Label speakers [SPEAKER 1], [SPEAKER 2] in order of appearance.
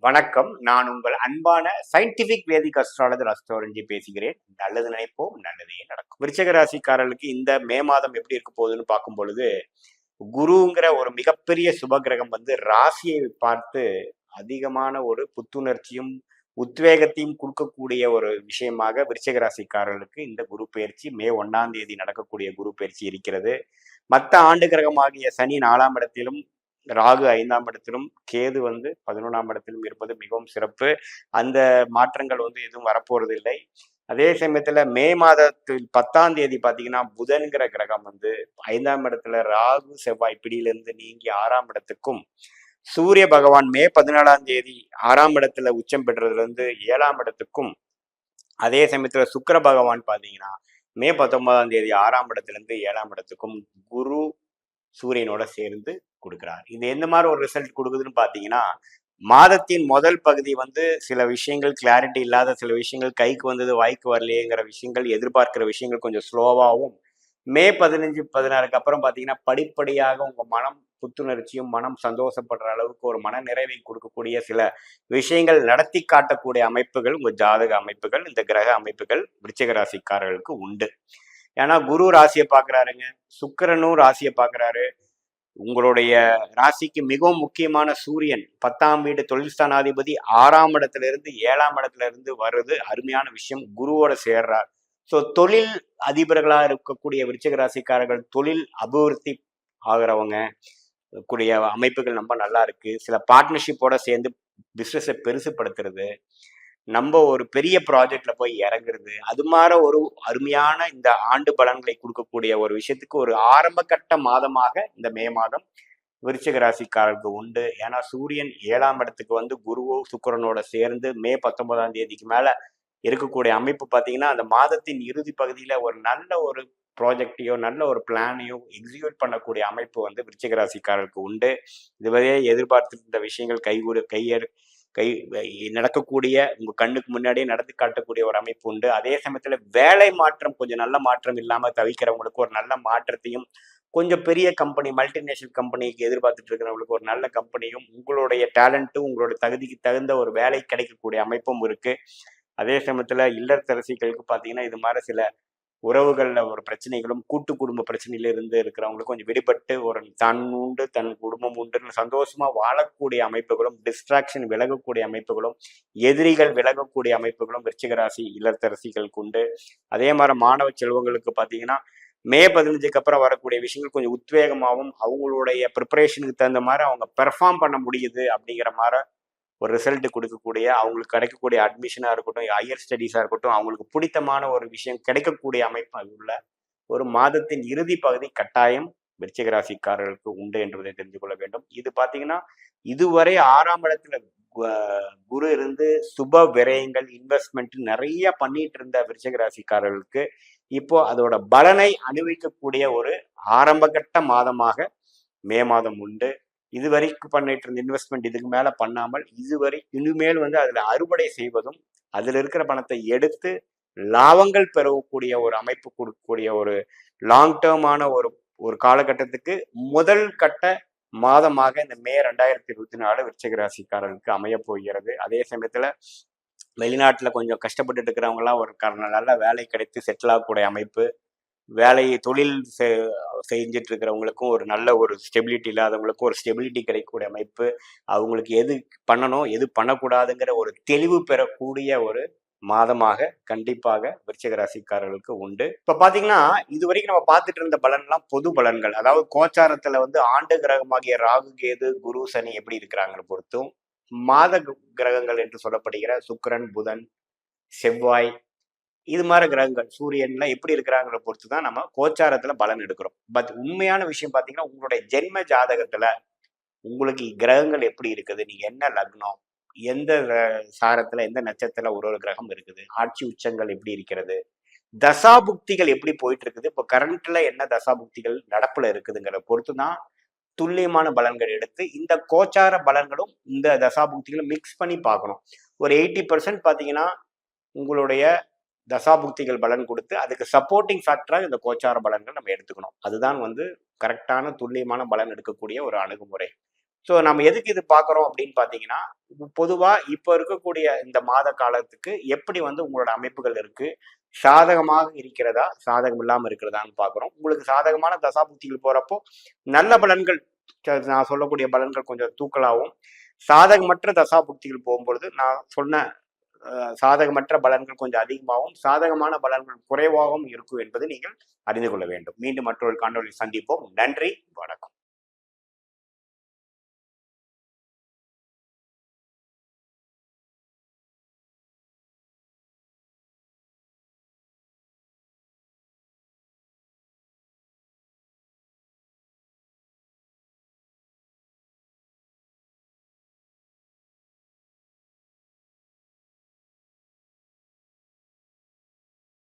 [SPEAKER 1] வணக்கம். நான் உங்கள் அன்பான சயின்டிபிக் வேதிக் அஸ்ட்ராலஜர் அஸ்ட்ரோரஞ்சி பேசுகிறேன். நல்லது நினைப்போம், நல்லதே நடக்கும். விருச்சிக ராசிக்காரர்களுக்கு இந்த மே மாதம் எப்படி இருக்க போகுதுன்னு பார்க்கும் பொழுது, குருங்கிற ஒரு மிகப்பெரிய சுப கிரகம் வந்து ராசியை பார்த்து அதிகமான ஒரு புத்துணர்ச்சியும் உத்வேகத்தையும் கொடுக்கக்கூடிய ஒரு விஷயமாக விருச்சிக ராசிக்காரர்களுக்கு இந்த குரு பயிற்சி மே 1 நடக்கக்கூடிய குரு பயிற்சி இருக்கிறது. மற்ற ஆண்டு கிரகமாகிய சனி 4ஆம் இடத்திலும், ராகு 5ஆம் இடத்திலும், கேது வந்து 11ஆம் இடத்திலும் இருப்பது மிகவும் சிறப்பு. அந்த மாற்றங்கள் வந்து எதுவும் வரப்போறது இல்லை. அதே சமயத்துல மே மாதத்தில் 10ஆம் தேதி பாத்தீங்கன்னா புதன்கிற கிரகம் வந்து 5ஆம் இடத்துல ராகு செவ்வாய் பிடியிலிருந்து நீங்கி 6ஆம் இடத்துக்கும், சூரிய பகவான் மே 14ஆம் தேதி 6ஆம் இடத்துல உச்சம் பெற்றதுல இருந்து 7ஆம் இடத்துக்கும், அதே சமயத்துல சுக்கிர பகவான் பாத்தீங்கன்னா மே 19ஆம் தேதி 6ஆம் இடத்துல இருந்து 7ஆம் இடத்துக்கும் குரு சூரியனோட சேர்ந்து கொடுக்கிறார். இது எந்த மாதிரி ஒரு ரிசல்ட் கொடுக்குதுன்னு பாத்தீங்கன்னா, மாதத்தின் முதல் பகுதி வந்து சில விஷயங்கள் கிளாரிட்டி இல்லாத, சில விஷயங்கள் கைக்கு வந்தது வாய்க்கு வரலையேங்கிற விஷயங்கள், எதிர்பார்க்கிற விஷயங்கள் கொஞ்சம் ஸ்லோவாகவும், மே 15 16க்கு அப்புறம் பாத்தீங்கன்னா படிப்படியாக உங்க மனம் புத்துணர்ச்சியும் மனம் சந்தோஷப்படுற அளவுக்கு ஒரு மன நிறைவை கொடுக்கக்கூடிய சில விஷயங்கள் நடத்தி காட்டக்கூடிய அமைப்புகள் உங்க ஜாதக அமைப்புகள், இந்த கிரக அமைப்புகள் விருச்சிக ராசிக்காரர்களுக்கு உண்டு. ஏன்னா குரு ராசியை பாக்குறாருங்க, சுக்கிரனும் ராசியை பாக்குறாரு. உங்களுடைய ராசிக்கு மிகவும் முக்கியமான சூரியன் 10ஆம் வீடு தொழில் ஸ்தானாதிபதி 6ஆம் இடத்துல இருந்து 7ஆம் இடத்துல இருந்து வருது அருமையான விஷயம். குருவோட சேர்றார். ஸோ தொழில் அதிபர்களா இருக்கக்கூடிய விருச்சிக ராசிக்காரர்கள், தொழில் அபிவிருத்தி ஆகிறவங்க கூடிய அமைப்புகள் ரொம்ப நல்லா இருக்கு. சில பார்ட்னர்ஷிப்போட சேர்ந்து பிசினஸை பெருசுப்படுத்துறது, நம்ம ஒரு பெரிய ப்ராஜெக்ட்ல போய் இறங்குறது, அது மாதிரி ஒரு அருமையான இந்த ஆண்டு பலன்களை கொடுக்கக்கூடிய ஒரு விஷயத்துக்கு ஒரு ஆரம்ப கட்ட மாதமாக இந்த மே மாதம் விருச்சிக ராசிக்காரர்களுக்கு உண்டு. ஏன்னா சூரியன் 7ஆம் இடத்துக்கு வந்து குருவோ சுக்கிரனோட சேர்ந்து மே 19ஆம் தேதிக்கு மேல இருக்கக்கூடிய அமைப்பு பார்த்தீங்கன்னா, அந்த மாதத்தின் இறுதி பகுதியில ஒரு நல்ல ஒரு ப்ராஜெக்டையோ நல்ல ஒரு பிளானையோ எக்ஸிக்யூட் பண்ணக்கூடிய அமைப்பு வந்து விருச்சிக ராசிக்காரர்களுக்கு உண்டு. இதுவரையே எதிர்பார்த்துட்டு இருந்த விஷயங்கள் கை நடக்கக்கூடிய, உங்க கண்ணுக்கு முன்னாடியே நடந்து காட்டக்கூடிய ஒரு அமைப்பு உண்டு. அதே சமயத்துல வேலை மாற்றம் கொஞ்சம் நல்ல மாற்றம் இல்லாம தவிக்கிறவங்களுக்கு ஒரு நல்ல மாற்றத்தையும், கொஞ்சம் பெரிய கம்பெனி மல்டிநேஷனல் கம்பெனிக்கு எதிர்பார்த்துட்டு இருக்கிறவங்களுக்கு ஒரு நல்ல கம்பெனியும், உங்களுடைய டேலண்ட்டும் உங்களுடைய தகுதிக்கு தகுந்த ஒரு வேலை கிடைக்கக்கூடிய அமைப்பும் இருக்கு. அதே சமயத்துல இல்லத்தரசிகளுக்கு பாத்தீங்கன்னா இது மாதிரி சில உறவுகள்ல ஒரு பிரச்சனைகளும், கூட்டு குடும்ப பிரச்சனையில இருந்து இருக்கிறவங்களுக்கு கொஞ்சம் விடுபட்டு ஒரு தன் உண்டு தன் குடும்பம் உண்டுன்னு சந்தோஷமா வாழக்கூடிய அமைப்புகளும், டிஸ்ட்ராக்ஷன் விலகக்கூடிய அமைப்புகளும், எதிரிகள் விலகக்கூடிய அமைப்புகளும் விருச்சிக ராசி இல்லத்தரசிகளுக்கு உண்டு. அதே மாதிரி மாணவ செல்வங்களுக்கு பாத்தீங்கன்னா மே 15க்கு அப்புறம் வரக்கூடிய விஷயங்கள் கொஞ்சம் உத்வேகமாகவும், அவங்களுடைய ப்ரிப்பரேஷனுக்கு தகுந்த மாதிரி அவங்க பெர்ஃபார்ம் பண்ண முடியுது அப்படிங்கிற மாதிரி ஒரு ரிசல்ட் கொடுக்கக்கூடிய, அவங்களுக்கு கிடைக்கக்கூடிய அட்மிஷனா இருக்கட்டும், ஹையர் ஸ்டடீஸா இருக்கட்டும், அவங்களுக்கு பிடித்தமான ஒரு விஷயம் கிடைக்கக்கூடிய அமைப்பு உள்ள ஒரு மாதத்தின் இறுதி பகுதி கட்டாயம் விருச்சிக ராசிக்காரர்களுக்கு உண்டு என்பதை தெரிந்து கொள்ள வேண்டும். இது பாத்தீங்கன்னா இதுவரை 6ஆம் இடத்துல குரு இருந்து சுப விரயங்கள் இன்வெஸ்ட்மெண்ட் நிறைய பண்ணிட்டு இருந்த விருச்சிக ராசிக்காரர்களுக்கு இப்போ அதோட பலனை அனுபவிக்கக்கூடிய ஒரு ஆரம்பகட்ட மாதமாக மே மாதம் உண்டு. இதுவரைக்கும் பண்ணிட்டு இருந்த இன்வெஸ்ட்மெண்ட் இதுக்கு மேல பண்ணாமல் இதுவரை இனிமேல் வந்து அதுல அறுவடை செய்வதும், அதுல இருக்கிற பணத்தை எடுத்து லாபங்கள் பெறக்கூடிய ஒரு அமைப்பு கொடுக்கக்கூடிய ஒரு லாங் டேர்மான ஒரு ஒரு காலகட்டத்துக்கு முதல் கட்ட மாதமாக இந்த மே 2024 விருச்சிக ராசிக்காரர்களுக்கு அமைய போகிறது. அதே சமயத்துல வெளிநாட்டுல கொஞ்சம் கஷ்டப்பட்டு இருக்கிறவங்க எல்லாம் ஒரு நல்ல வேலை கிடைத்து செட்டில் ஆகக்கூடிய அமைப்பு, வேலையை தொழில் செஞ்சுட்டு இருக்கிறவங்களுக்கும் ஒரு நல்ல ஒரு ஸ்டெபிலிட்டி இல்லாதவங்களுக்கும் ஒரு ஸ்டெபிலிட்டி கிடைக்கக்கூடிய அமைப்பு, அவங்களுக்கு எது பண்ணணும் எது பண்ணக்கூடாதுங்கிற ஒரு தெளிவு பெறக்கூடிய ஒரு மாதமாக கண்டிப்பாக விருச்சிக ராசிக்காரர்களுக்கு உண்டு. இப்ப பாத்தீங்கன்னா இதுவரைக்கும் நம்ம பார்த்துட்டு இருந்த பலன்லாம் பொது பலன்கள், அதாவது கோச்சாரத்துல வந்து ஆண்டு கிரகமாகிய ராகு கேது குரு சனி எப்படி இருக்கிறாங்கன்னு பொறுத்தும், மாத கிரகங்கள் என்று சொல்லப்படுகிற சுக்கிரன் புதன் செவ்வாய் இது மாதிரி கிரகங்கள் சூரியன்ல எப்படி இருக்கிறாங்கிற பொறுத்து தான் நம்ம கோச்சாரத்துல பலன் எடுக்கிறோம். பட் உண்மையான விஷயம் பாத்தீங்கன்னா உங்களுடைய ஜென்ம ஜாதகத்துல உங்களுக்கு கிரகங்கள் எப்படி இருக்குது, நீங்க என்ன லக்னம், எந்த சாரத்துல எந்த நட்சத்திரத்துல ஒரு ஒரு கிரகம் இருக்குது, ஆட்சி உச்சங்கள் எப்படி இருக்கிறது, தசாபுக்திகள் எப்படி போயிட்டு இருக்குது, இப்போ கரண்ட்ல என்ன தசாபுக்திகள் நடப்புல இருக்குதுங்கிற பொறுத்து தான் துல்லியமான பலன்கள் எடுத்து இந்த கோச்சார பலன்களும் இந்த தசாபுக்திகளும் மிக்ஸ் பண்ணி பார்க்கணும். ஒரு 80% பாத்தீங்கன்னா உங்களுடைய தசாபுக்திகள் பலன் கொடுத்து அதுக்கு சப்போர்ட்டிங் ஃபேக்டராக இந்த கோச்சார பலன்கள் நம்ம எடுத்துக்கணும். அதுதான் வந்து கரெக்டான துல்லியமான பலன் எடுக்கக்கூடிய ஒரு அணுகுமுறை. ஸோ நம்ம எதுக்கு இது பார்க்குறோம் அப்படின்னு பார்த்தீங்கன்னா, பொதுவாக இப்போ இருக்கக்கூடிய இந்த மாத காலத்துக்கு எப்படி வந்து உங்களோட அமைப்புகள் இருக்கு, சாதகமாக இருக்கிறதா, சாதகம் இல்லாமல் இருக்கிறதான்னு பார்க்குறோம். உங்களுக்கு சாதகமான தசாபுக்திகள் போகிறப்போ நல்ல பலன்கள், நான் சொல்லக்கூடிய பலன்கள் கொஞ்சம் தூக்கலாகவும், சாதகமற்ற தசாபுக்திகள் போகும்பொழுது நான் சொன்ன சாதகமற்ற பலன்கள் கொஞ்சம் அதிகமாகவும், சாதகமான பலன்கள் குறைவாகவும் இருக்கும் என்பதை நீங்கள் அறிந்து கொள்ள வேண்டும். மீண்டும் மற்றொரு காணொளியில் சந்திப்போம். நன்றி, வணக்கம்.